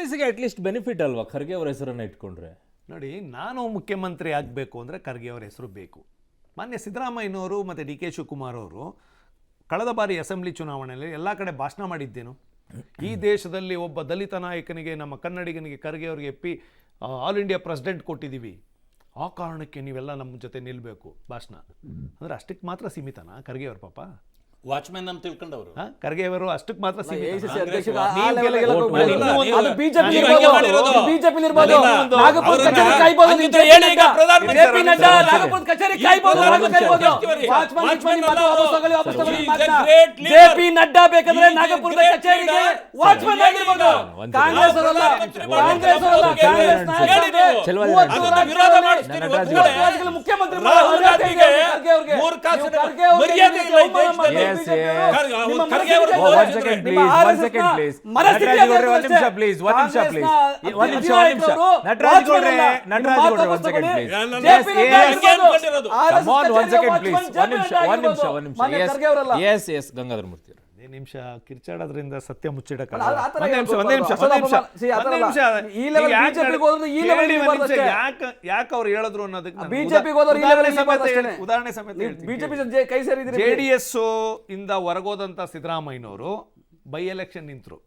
ಜೆಡಿಎಸ್ಗೆ at least benefit ಅಲ್ವಾ ಖರ್ಗೆ ಅವರ ಹೆಸರನ್ನು ಇಟ್ಕೊಂಡ್ರೆ? ನೋಡಿ, ನಾನು ಮುಖ್ಯಮಂತ್ರಿ ಆಗಬೇಕು ಅಂದರೆ ಖರ್ಗೆ ಅವರ ಹೆಸರು ಬೇಕು. ಮಾನ್ಯ ಸಿದ್ದರಾಮಯ್ಯನವರು ಮತ್ತು ಡಿ ಕೆ ಶಿವಕುಮಾರ್ ಅವರು ಕಳೆದ ಬಾರಿ ಅಸೆಂಬ್ಲಿ ಚುನಾವಣೆಯಲ್ಲಿ ಎಲ್ಲ ಕಡೆ ಭಾಷಣ ಮಾಡಿದ್ದೇನು, ಈ ದೇಶದಲ್ಲಿ ಒಬ್ಬ ದಲಿತ ನಾಯಕನಿಗೆ, ನಮ್ಮ ಕನ್ನಡಿಗನಿಗೆ, ಖರ್ಗೆ ಅವರಿಗೆ ಆಲ್ ಇಂಡಿಯಾ ಪ್ರೆಸಿಡೆಂಟ್ ಕೊಟ್ಟಿದ್ದೀವಿ, ಆ ಕಾರಣಕ್ಕೆ ನೀವೆಲ್ಲ ನಮ್ಮ ಜೊತೆ ನಿಲ್ಲಬೇಕು ಭಾಷಣ ಅಂದರೆ ಅಷ್ಟಕ್ಕೆ ಮಾತ್ರ ಸೀಮಿತನಾ ಖರ್ಗೆ ಅವ್ರ ಪಾಪ? ವಾಚ್ಮ್ಯಾನ್ ಅಂತ ತಿಳ್ಕೊಂಡವರು ಖರ್ಗೆ ಅವರು ಅಷ್ಟಕ್ಕೆ ಮಾತ್ರ ಜೆಪಿ ನಡ್ಡಾ ಬೇಕಂದ್ರೆ ನಾಗಪುರದ ಕಚೇರಿಗೆ ವಾಚ್ಮನ್ ಆಗಿರ್ಬೋದು. ಕಾಂಗ್ರೆಸ್ ಮುಖ್ಯಮಂತ್ರಿ ಗಂಗಾಧರ ಮೂರ್ತಿ ನಿಮಿಷ ಕಿರ್ಚಾಡೋದ್ರಿಂದ ಸತ್ಯ ಮುಚ್ಚಿಡಕ್ಕೆ ಯಾಕೆ ಅವ್ರು ಹೇಳಿದ್ರು ಅನ್ನೋದಕ್ಕೆ ಉದಾಹರಣೆ ಸಮೇತ JDS ಇಂದ ಹೊರಗೋದಂತ ಸಿದ್ದರಾಮಯ್ಯನವರು ಬೈ ಎಲೆಕ್ಷನ್ ನಿಂತರು.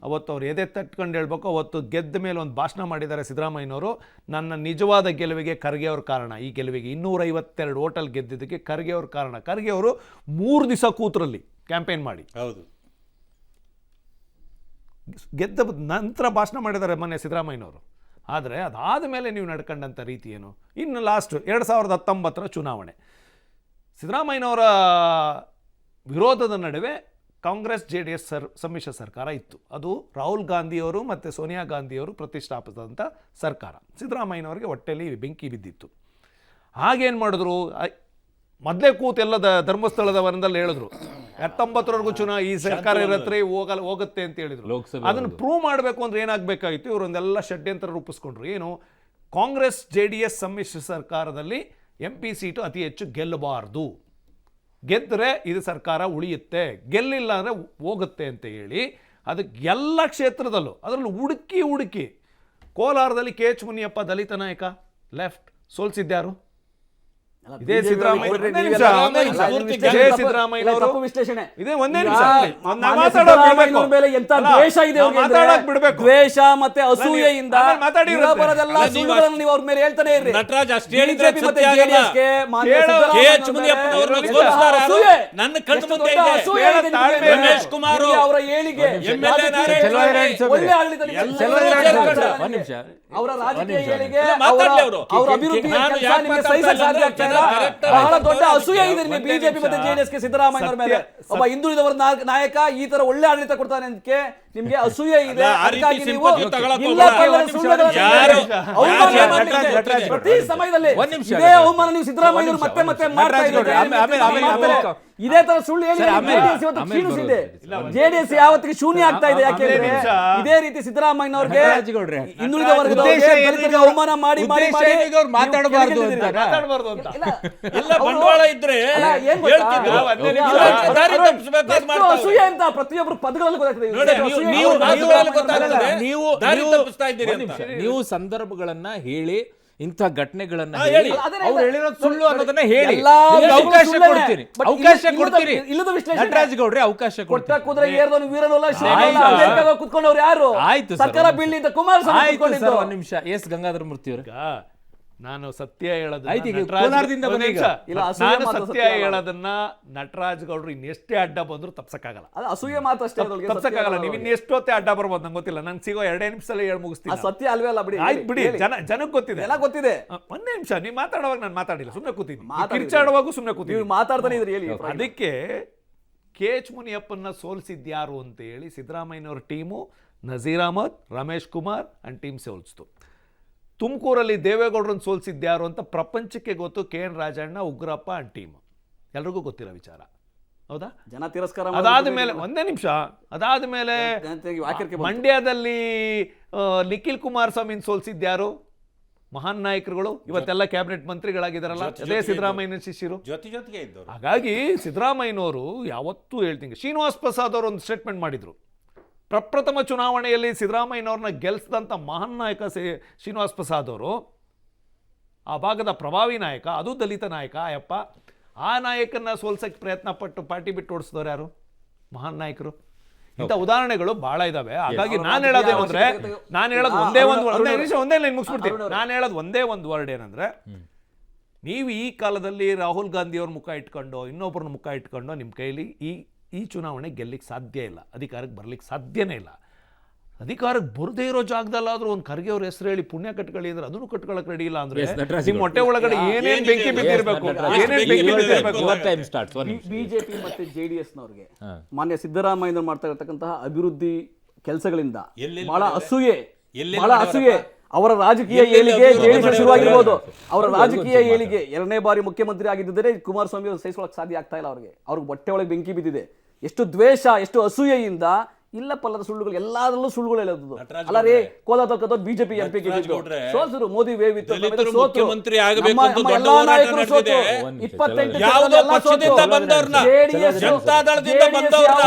ಅವತ್ತು ಅವ್ರು ಎದೆ ತಟ್ಕೊಂಡು ಹೇಳ್ಬೇಕು, ಅವತ್ತು ಗೆದ್ದ ಮೇಲೆ ಒಂದು ಭಾಷಣ ಮಾಡಿದ್ದಾರೆ ಸಿದ್ದರಾಮಯ್ಯನವರು, ನನ್ನ ನಿಜವಾದ ಗೆಲುವಿಗೆ ಖರ್ಗೆ ಅವ್ರ ಕಾರಣ, ಈ ಗೆಲುವಿಗೆ 252 ಹೋಟೆಲ್ ಗೆದ್ದಿದ್ದಕ್ಕೆ ಖರ್ಗೆ ಅವ್ರ ಕಾರಣ. ಖರ್ಗೆ ಅವರು 3 ದಿವಸ ಕೂತ್ರಲ್ಲಿ ಕ್ಯಾಂಪೇನ್ ಮಾಡಿ ಹೌದು ಗೆದ್ದ ನಂತರ ಭಾಷಣ ಮಾಡಿದ್ದಾರೆ ಮೊನ್ನೆ ಸಿದ್ದರಾಮಯ್ಯನವರು. ಆದರೆ ಅದಾದ ಮೇಲೆ ನೀವು ನಡ್ಕೊಂಡಂಥ ರೀತಿ ಏನು? ಇನ್ನು ಲಾಸ್ಟ್ 2019 ಚುನಾವಣೆ, ಸಿದ್ದರಾಮಯ್ಯನವರ ವಿರೋಧದ ನಡುವೆ ಕಾಂಗ್ರೆಸ್ JDS ಸಮ್ಮಿಶ್ರ ಸರ್ಕಾರ ಇತ್ತು. ಅದು ರಾಹುಲ್ ಗಾಂಧಿಯವರು ಮತ್ತು ಸೋನಿಯಾ ಗಾಂಧಿಯವರು ಪ್ರತಿಷ್ಠಾಪಿಸಿದಂಥ ಸರ್ಕಾರ. ಸಿದ್ದರಾಮಯ್ಯನವರಿಗೆ ಹೊಟ್ಟೆಯಲ್ಲಿ ಬೆಂಕಿ ಬಿದ್ದಿತ್ತು. ಹಾಗೇನು ಮಾಡಿದ್ರು, ಮೊದಲೇ ಕೂತೆಲ್ಲ ಧರ್ಮಸ್ಥಳದ ವನದಲ್ಲಿ ಹೇಳಿದ್ರು 19ವರೆಗೂ ಈ ಸರ್ಕಾರ ಇರತ್ರಿ ಹೋಗುತ್ತೆ ಅಂತ ಹೇಳಿದ್ರು. ಅದನ್ನು ಪ್ರೂವ್ ಮಾಡಬೇಕು ಅಂದ್ರೆ ಏನಾಗಬೇಕಾಗಿತ್ತು, ಇವರೊಂದೆಲ್ಲ ಷಡ್ಯಂತ್ರ ರೂಪಿಸ್ಕೊಂಡ್ರು. ಏನು, ಕಾಂಗ್ರೆಸ್ JDS ಸಮ್ಮಿಶ್ರ ಸರ್ಕಾರದಲ್ಲಿ MP ಸೀಟು ಅತಿ ಹೆಚ್ಚು ಗೆಲ್ಲಬಾರ್ದು, ಗೆದ್ದರೆ ಇದು ಸರ್ಕಾರ ಉಳಿಯುತ್ತೆ, ಗೆಲ್ಲಿಲ್ಲ ಅಂದರೆ ಹೋಗುತ್ತೆ ಅಂತ ಹೇಳಿ ಅದಕ್ಕೆ ಎಲ್ಲ ಕ್ಷೇತ್ರದಲ್ಲೂ ಅದರಲ್ಲೂ ಹುಡುಕಿ ಕೋಲಾರದಲ್ಲಿ KH ಮುನಿಯಪ್ಪ ದಲಿತ ನಾಯಕ ಲೆಫ್ಟ್ ಸೋಲ್ಸಿದ್ಯಾರು? ಇದೇ ಸಿದ್ದರಾಮಯ್ಯ. ದ್ವೇಷ ಮತ್ತೆ ಅಸೂಯೆಯಿಂದ ಹೇಳ್ತಾನೆ ಇರ್ರಿ. ರಮೇಶ್ ಕುಮಾರ್ ಅವರ ಏಳಿಗೆ, ಅವರ ರಾಜಕೀಯ ಏಳಿಗೆ, ಅವರ ಅಭಿವೃದ್ಧಿ ಬಹಳ ದೊಡ್ಡ ಅಸೂಯೆ ಇದೆ ನಿಮಗೆ ಬಿಜೆಪಿ ಮತ್ತೆ JDS ಗೆ ಸಿದ್ದರಾಮಯ್ಯ ಅವರ ಮೇಲೆ. ಒಬ್ಬ ಹಿಂದುಳಿದವರ ನಾಯಕ ಈ ತರ ಒಳ್ಳೆ ಆಡಳಿತ ಕೊಡ್ತಾನೆ ಅಂತ ನಿಮ್ಗೆ ಅಸೂಯೆ ಇದೆ. ಪ್ರತಿ ಸಮಯದಲ್ಲಿ ಇದೇ ಅವಮಾನ ನೀವು ಸಿದ್ದರಾಮಯ್ಯ ಮತ್ತೆ ಮತ್ತೆ ಮಾಡ್ತಾ ಇದ್ದಾರೆ. ಇದೇ ತರ ಸುಳ್ಳು ಹೇಳಿ ಕ್ಷೀಣಿಸಿದೆ. JDS ಯಾವತ್ತಿಗೆ ಶೂನ್ಯ ಆಗ್ತಾ ಇದೆ. ಯಾಕೆಂದ್ರೆ ಇದೇ ರೀತಿ ಸಿದ್ದರಾಮಯ್ಯನವ್ರಿಗೆ ಹಿಂದುಳಿದ ವರ್ಗದವರಿಗೆ ಅವಮಾನ ಮಾಡಿ ಮಾತಾಡಬಾರ್ದು ಎಲ್ಲ ಬಂಡವಾಳ ಇದ್ರೆ ಅಸೂಯೆ ಅಂತ ಪ್ರತಿಯೊಬ್ಬರು ಪದಗಳಲ್ಲಿ ನೀವು ಸಂದರ್ಭಗಳನ್ನ ಹೇಳಿ, ಇಂಥ ಘಟನೆಗಳನ್ನ ಹೇಳಿ, ಅವ್ರು ಹೇಳಿರೋದು ಸುಳ್ಳು ಅನ್ನೋದನ್ನ ಹೇಳಿ, ಅವಕಾಶ ಕೊಡ್ತೀರಿ. ನಟರಾಜ್ ಗೌಡ್ರೆ ಅವಕಾಶ ಕೊಟ್ಟ ಕುದುರೆ ಏರ್ದವನು ವೀರನಲ್ಲ, ಕುತ್ಕೊಂಡವ್ರು ಯಾರು? ಆಯ್ತು ಸರ್ಕಾರ ಬೀಳ್ಲಿ ಅಂತ ಕುಮಾರಸ್ವಾಮಿ. ಒಂದ್ ನಿಮಿಷ. ಎಸ್ ಗಂಗಾಧರ ಮೂರ್ತಿ ಅವರು, ನಾನು ಸತ್ಯ ಹೇಳೋದನ್ನ ನಟರಾಜ್ ಗೌಡ್ರು ಇನ್ನೆಷ್ಟೇ ಅಡ್ಡ ಬಂದ್ರು ತಪ್ಸಕ್ಕಾಗಲ್ಲ. ಅಸೂಯೆ ಮಾತು ಅಷ್ಟೇ ತಪ್ಸಕ್ಕಾಗಲ್ಲ. ನೀವು ಇನ್ನೆಷ್ಟೊತ್ತೇ ಅಡ್ಡ ಬರ್ಬೋದು ನಂಗೆ ಗೊತ್ತಿಲ್ಲ. ನಂಗೆ ಸಿಗೋ 2 ನಿಮಿಷದಲ್ಲಿ ಹೇಳಿ ಮುಗಿಸ್ತೀನಿ. ಸತ್ಯ ಅಲ್ವೇ ಅಲ್ಲ, ಬಿಡಿ. ಆಯ್ತು ಬಿಡಿ, ಜನಕ್ಕೆ ಗೊತ್ತಿದೆ, ಎಲ್ಲ ಗೊತ್ತಿದೆ. ಒಂದೇ ನಿಮಿಷ, ನೀವು ಮಾತಾಡುವಾಗ ನಾನು ಮಾತಾಡಿಲ್ಲ, ಸುಮ್ಮನೆ ಕೂತೀನಿ. ಕಿರ್ಚಾಡುವಾಗೂ ಸುಮ್ಮನೆ ಕೂತೀನಿ, ಮಾತಾಡ್ತಾನೆ ಇದ್ರಿ. ಹೇಳಿ. ಅದಕ್ಕೆ KH ಮುನಿಯಪ್ಪನ್ನ ಸೋಲ್ಸಿದ್ಯಾರು ಅಂತ ಹೇಳಿ ಸಿದ್ದರಾಮಯ್ಯನವ್ರ team Nazeer Ahmed, Ramesh Kumar and team ಸೋಲ್ಸ್ತು. ತುಮಕೂರಲ್ಲಿ ದೇವೇಗೌಡರನ್ನು ಸೋಲ್ಸಿದ್ಯಾರು ಅಂತ ಪ್ರಪಂಚಕ್ಕೆ ಗೊತ್ತು. KN Rajanna, Ugrappa and team, ಎಲ್ರಿಗೂ ಗೊತ್ತಿರೋ ವಿಚಾರ. ಹೌದಾ? ಜನ ತಿರಸ್ಕಾರ. ಅದಾದ ಮೇಲೆ ಒಂದೇ ನಿಮಿಷ, ಅದಾದ ಮೇಲೆ ಮಂಡ್ಯದಲ್ಲಿ ನಿಖಿಲ್ ಕುಮಾರಸ್ವಾಮಿನ ಸೋಲ್ಸಿದ್ಯಾರು? ಮಹಾನ್ ನಾಯಕರುಗಳು, ಇವತ್ತೆಲ್ಲ ಕ್ಯಾಬಿನೆಟ್ ಮಂತ್ರಿಗಳಾಗಿದ್ದಾರಲ್ಲ, ಅದೇ ಸಿದ್ದರಾಮಯ್ಯನ ಶಿಷ್ಯರು. ಹಾಗಾಗಿ ಸಿದ್ದರಾಮಯ್ಯನವರು ಯಾವತ್ತೂ ಹೇಳ್ತೀನಿ. ಶ್ರೀನಿವಾಸ್ ಪ್ರಸಾದ್ ಅವರು ಒಂದು ಸ್ಟೇಟ್ಮೆಂಟ್ ಮಾಡಿದ್ರು, ಪ್ರಪ್ರಥಮ ಚುನಾವಣೆಯಲ್ಲಿ ಸಿದ್ದರಾಮಯ್ಯನವ್ರನ್ನ ಗೆಲ್ಲಿಸಿದಂಥ ಮಹಾನ್ ನಾಯಕ ಶ್ರೀನಿವಾಸ್ ಪ್ರಸಾದ್ ಅವರು, ಆ ಭಾಗದ ಪ್ರಭಾವಿ ನಾಯಕ, ಅದು ದಲಿತ ನಾಯಕ ಅಯ್ಯಪ್ಪ. ಆ ನಾಯಕನ ಸೋಲ್ಸಕ್ಕೆ ಪ್ರಯತ್ನ ಪಟ್ಟು ಪಾರ್ಟಿ ಬಿಟ್ಟು ಓಡಿಸಿದವ್ರು ಯಾರು? ಮಹಾನ್ ನಾಯಕರು. ಇಂಥ ಉದಾಹರಣೆಗಳು ಬಹಳ ಇದಾವೆ. ಹಾಗಾಗಿ ನಾನು ಹೇಳೋದೇನು ಅಂದ್ರೆ, ನಾನು ಹೇಳೋದು ಒಂದೇ ಲೈನ್ ಮುಗಿಸ್ಬಿಡ್ತೀನಿ. ನಾನು ಹೇಳೋದು ಒಂದೇ ಒಂದು ವರ್ಡ್ ಏನಂದ್ರೆ, ನೀವು ಈ ಕಾಲದಲ್ಲಿ ರಾಹುಲ್ ಗಾಂಧಿಯವ್ರ ಮುಖ ಇಟ್ಕೊಂಡು ಇನ್ನೊಬ್ಬರನ್ನ ಮುಖ ಇಟ್ಕೊಂಡು ನಿಮ್ಮ ಕೈಲಿ ಈ ಚುನಾವಣೆ ಗೆಲ್ಲಿಕ್ಕೆ ಸಾಧ್ಯ ಇಲ್ಲ, ಅಧಿಕಾರಕ್ಕೆ ಬರ್ಲಿಕ್ಕೆ ಸಾಧ್ಯನೇ ಇಲ್ಲ. ಅಧಿಕಾರಕ್ಕೆ ಬರದೇ ಇರೋ ಜಾಗದಲ್ಲಾದ್ರೂ ಒಂದು ಖರ್ಗೆ ಅವ್ರ ಹೆಸರು ಹೇಳಿ ಪುಣ್ಯ ಕಟ್ಕೊಳ್ಳಿ ಅಂದ್ರೆ ಅದನ್ನು ಕಟ್ಕೊಳಕ್ ರೆಡಿ ಇಲ್ಲ ಅಂದ್ರೆ ನಿಮ್ಮ ಹೊಟ್ಟೆ ಒಳಗಡೆ ಏನೇನ್ ಬೆಂಕಿ ಬಿದ್ದಿರ್ಬೇಕು, ಬಿಜೆಪಿ ಮತ್ತೆ ಜೆಡಿಎಸ್ ನವರಿಗೆ ಮಾನ್ಯ ಸಿದ್ದರಾಮಯ್ಯ ಮಾಡ್ತಾ ಇರತಕ್ಕಂತಹ ಅಭಿವೃದ್ಧಿ ಕೆಲಸಗಳಿಂದ ಬಹಳ ಅಸೂಯೆ, ಅವರ ರಾಜಕೀಯ ಏಳಿಗೆ ಜೆಡಿಎಸ್ ಶುರುವಾಗಿರ್ಬೋದು. ಅವರ ರಾಜಕೀಯ ಏಳಿಗೆ 2ನೇ ಬಾರಿ ಮುಖ್ಯಮಂತ್ರಿ ಆಗಿದ್ದರೆ ಕುಮಾರಸ್ವಾಮಿ ಅವರು ಸಹಿಸೊಳಕ್ಕೆ ಸಾಧ್ಯ ಆಗ್ತಾ ಇಲ್ಲ. ಅವ್ರಿಗೆ ಹೊಟ್ಟೆ ಒಳಗೆ ಬೆಂಕಿ ಬಿದ್ದಿದೆ. ಎಷ್ಟು ದ್ವೇಷ, ಎಷ್ಟು ಅಸೂಯೆಯಿಂದ ಇಲ್ಲ ಪಲ್ಲದ ಸುಳ್ಳುಗಳು, ಎಲ್ಲಾದ್ರಲ್ಲೂ ಸುಳ್ಳುಗಳು ಹೇಳೋದು. ಅಲ್ಲ ರೀ, ಕೋಲಾರ ಬಿಜೆಪಿ ಎಂಪಿ ಸೋಲ್ಸರು, ಮೋದಿ ವೇವ್ ಇತ್ತು, ಮುಖ್ಯಮಂತ್ರಿ ಆಗಬೇಕು ಅಂತ ದೊಡ್ಡ ಹೋರಾಟ ನಡೆದಿದೆ. ಯಾವುದೋ ಪಕ್ಷದಿಂದ ಬಂದವ್ರನ್ನ, ಜನತಾದಳದಿಂದ ಬಂದವ್ರನ್ನ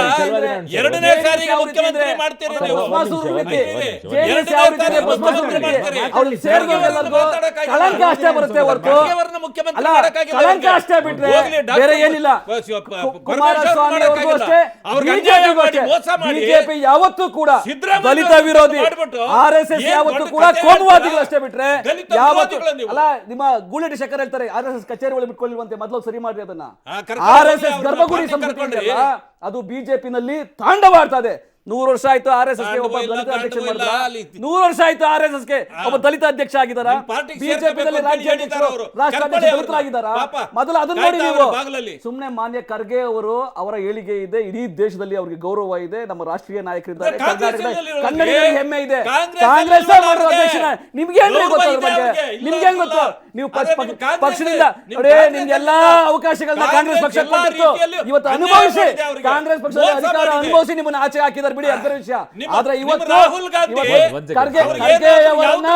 ಎರಡನೇ ಸಾರಿಗೆ ಮುಖ್ಯಮಂತ್ರಿ ಮಾಡ್ತೀರಿ ನೀವು. ಕಳಂಕ ಅಷ್ಟೇ ಬರುತ್ತೆ ಹೊರತು ಕಳಂಕ ಅಷ್ಟೇ ಬಿಟ್ರೆ ಬೇರೆ ಏನಿಲ್ಲ. ಕುಮಾರಸ್ವಾಮಿ ಅವ್ರಿಗೂ ಅಷ್ಟೇ, ಬಿಜೆಪಿ ಯಾವತ್ತೂ ಕೂಡ ದಲಿತ ವಿರೋಧಿ, RSS ಯಾವತ್ತೂ ಕೂಡ ಕೋಮುವಾದಿಗಳು ಅಷ್ಟೇ ಬಿಟ್ರೆ ಯಾವತ್ತೂ ಅಲ್ಲ. ನಿಮ್ಮ ಗೂಳೆಟಿ ಶೇಖರ್ ಹೇಳ್ತಾರೆ RSS ಕಚೇರಿ ಒಳಗೆ ಬಿಟ್ಕೊಳ್ಳಿರುವಂತೆ, ಮೊದಲು ಸರಿ ಮಾಡ್ರಿ ಅದನ್ನ. RSS ಗರ್ಭಗುಡಿ ಸಂಸ್ಕೃತಿ ಅದು ಬಿಜೆಪಿನಲ್ಲಿ ತಾಂಡವಾಡ್ತಾ ಇದೆ. 100 ವರ್ಷ ಆಯ್ತು RSS ಗೆ ಒಬ್ಬ ದಲಿತ ಅಧ್ಯಕ್ಷ ಮಾಡಿದ್ರ, 100 ವರ್ಷ ಆಯ್ತು RSS ಗೆ ಒಬ್ಬ ದಲಿತ ಅಧ್ಯಕ್ಷ ಆಗಿದಾರ, ಬಿಜೆಪಿಯಲ್ಲಿ ರಾಜ್ಯಾಧ್ಯಕ್ಷರು ರಾಷ್ಟ್ರಾಧ್ಯಕ್ಷ ದಲಿತರಾಗಿದ್ದಾರ. ಮೊದಲು ಅದನ್ನ ನೋಡಿ ನೀವು. ಸುಮ್ನೆ ಮಾನ್ಯ ಖರ್ಗೆ ಅವರು, ಅವರ ಏಳಿಗೆ ಇದೆ, ಇಡೀ ದೇಶದಲ್ಲಿ ಅವರಿಗೆ ಗೌರವ ಇದೆ, ನಮ್ಮ ರಾಷ್ಟ್ರೀಯ ನಾಯಕರಿದ್ದಾರೆ, ಕನ್ನಡಿಗರಿಗೆ ಹೆಮ್ಮೆ ಇದೆ. ಕಾಂಗ್ರೆಸ್ ಮಾಡಿರೋ ಅಧ್ಯಕ್ಷನ ನಿಮ್ಗೆ ಏನ್ ಗೊತ್ತು? ಅದ್ರ ಬಗ್ಗೆ ನಿಮ್ಗೆ ಹೆಂಗ್ ಗೊತ್ತು? ನೀವು ಪಕ್ಷದಿಂದ ನೋಡಿ, ನಿಮ್ಗೆಲ್ಲಾ ಅವಕಾಶಗಳನ್ನ ಕಾಂಗ್ರೆಸ್ ಪಕ್ಷ ಕೊಟ್ಟಿತ್ತು, ಇವತ್ತು ಅನುಭವಿಸಿ ಕಾಂಗ್ರೆಸ್ ಪಕ್ಷದ ಅಧಿಕಾರ ಅನುಭವಿಸಿ ನಿಮ್ಮನ್ನ ಆಚೆ ಹಾಕಿದ್ದಾರೆ ಬಿಡಿ, ಅದರ ವಿಷಯ. ಆದ್ರೆ ಇವತ್ತು ಖರ್ಗೆ ಅವರನ್ನ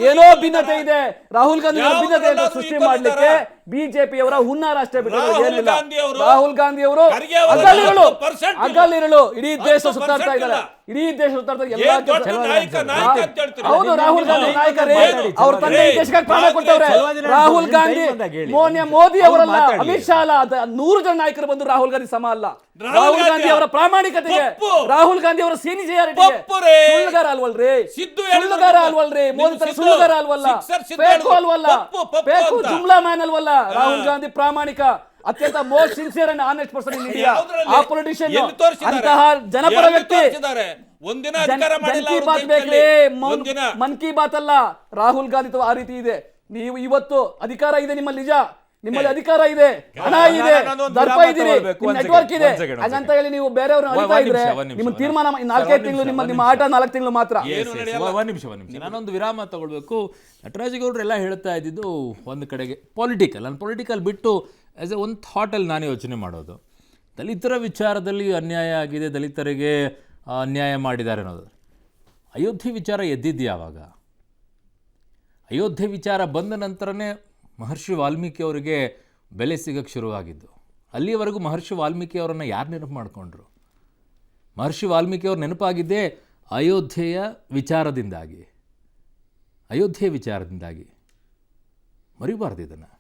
ಏನೋ ಭಿನ್ನತೆ ಇದೆ, ರಾಹುಲ್ ಗಾಂಧಿ ಭಿನ್ನತೆ ಸೃಷ್ಟಿ ಮಾಡ್ಲಿಕ್ಕೆ ಬಿಜೆಪಿಯವರ ಹುನ್ನಾರ ಅಷ್ಟೇ ಬಿಟ್ಟರೆ ಏನಿಲ್ಲ. ರಾಹುಲ್ ಗಾಂಧಿ ಅವರು ಹಗಲಿರುಳು ಇಡೀ ದೇಶ ಸುತ್ತಾಡ್ತಾ ಇದ್ದಾರೆ, ಇಡೀ ದೇಶ ಸುತ್ತಾಡ್ತಾ ಎಲ್ಲಾ. ಹೌದು, ರಾಹುಲ್ ಗಾಂಧಿ ನಾಯಕರೇ, ಅವ್ರ ತಂದೆ ದೇಶಕ್ಕೆ ಪ್ರಾಣ ಕೊಟ್ಟವ್ರೆ. ರಾಹುಲ್ ಗಾಂಧಿ ಮೋದಿ ಅವರಲ್ಲ, ಅಮಿತ್ ಶಾ ಅಲ್ಲ, 100 ಜನ ನಾಯಕರು ಬಂದು ರಾಹುಲ್ ಗಾಂಧಿ ಸಮ ಅಲ್ಲ. ರಾಹುಲ್ ಗಾಂಧಿ ಅವರ ಪ್ರಾಮಾಣಿಕತೆಗೆ, ರಾಹುಲ್ ಗಾಂಧಿ ಅವರ ಸೀನಿಯಾರಿಟಿಗೆ ಸುಳ್ಳುಗಾರ ಅಲ್ವಲ್ರಿ, ಸುಳ್ಳುಗಾರ ಅಲ್ವಲ್ರಿ, ಮೋದಿ ತರ ಸುಳ್ಳುಗಾರ ಅಲ್ವಲ್ಲ, ಫೇಕು ಅಲ್ವಲ್ಲ, ಫೇಕು ಜುಮ್ಲಾ ಮ್ಯಾನ್ ಅಲ್ವಲ್ಲ. ರಾಹುಲ್ ಗಾಂಧಿ ಪ್ರಾಮಾಣಿಕ, ಅತ್ಯಂತ most sincere and honest person in India. ಆ ಪೊಲಿಟಿಷಿಯನ್, ಅಂತಹ ಜನಪರ ವ್ಯಕ್ತಿ. ಮನ್ ಕಿ ಬಾತ್ ಅಲ್ಲ, ರಾಹುಲ್ ಗಾಂಧಿ ಆ ರೀತಿ ಇದೆ. ನೀವು ಇವತ್ತು ಅಧಿಕಾರ ಇದೆ ನಿಮ್ಮಲ್ಲಿ, ನಿಜ, ನಿಮ್ಮಲ್ಲಿ ಅಧಿಕಾರ ಇದೆ, ಹಣ ಇದೆ, ದರ್ಪ ಇದೀರಿ, ನೆಟ್ವರ್ಕ್ ಇದೆ, ಹಾಗಂತ ಹೇಳಿ ನೀವು ಬೇರೆಯವ್ರನ್ನ ಅಳಿತಾ ಇದ್ರೆ ನಿಮ್ಮ ತೀರ್ಮಾನ 4-5 ತಿಂಗಳು, ನಿಮ್ಮ ಆಟ 4 ತಿಂಗಳು ಮಾತ್ರ. ಒಂದ್ ನಿಮಿಷ ನಾನೊಂದು ವಿರಾಮ ತಗೊಳ್ಬೇಕು. ನಟರಾಜಗೌಡರೆಲ್ಲ ಹೇಳ್ತಾ ಇದ್ದಿದ್ದು ಒಂದು ಕಡೆಗೆ ಪೊಲಿಟಿಕಲ್ ಬಿಟ್ಟು ಆಸ್ ಎ ಒಂದು ಥಾಟಲ್ಲಿ ನಾನು ಯೋಚನೆ ಮಾಡೋದು, ದಲಿತರ ವಿಚಾರದಲ್ಲಿ ಅನ್ಯಾಯ ಆಗಿದೆ, ದಲಿತರಿಗೆ ಅನ್ಯಾಯ ಮಾಡಿದ್ದಾರೆ ಅನ್ನೋದು. ಅಯೋಧ್ಯೆ ವಿಚಾರ ಎದ್ದಿದ್ದು ಯಾವಾಗ? ಅಯೋಧ್ಯೆ ವಿಚಾರ ಬಂದ ನಂತರನೇ ಮಹರ್ಷಿ ವಾಲ್ಮೀಕಿ ಅವರಿಗೆ ಬೆಲೆ ಸಿಗಕ್ಕೆ ಶುರುವಾಗಿದ್ದು. ಅಲ್ಲಿಯವರೆಗೂ ಮಹರ್ಷಿ ವಾಲ್ಮೀಕಿ ಅವರನ್ನು ಯಾರು ನೆನಪು ಮಾಡಿಕೊಂಡ್ರು? ಮಹರ್ಷಿ ವಾಲ್ಮೀಕಿ ಅವ್ರ ನೆನಪಾಗಿದ್ದೇ ಅಯೋಧ್ಯೆಯ ವಿಚಾರದಿಂದಾಗಿ, ಮರಿಬಾರ್ದು ಇದನ್ನು.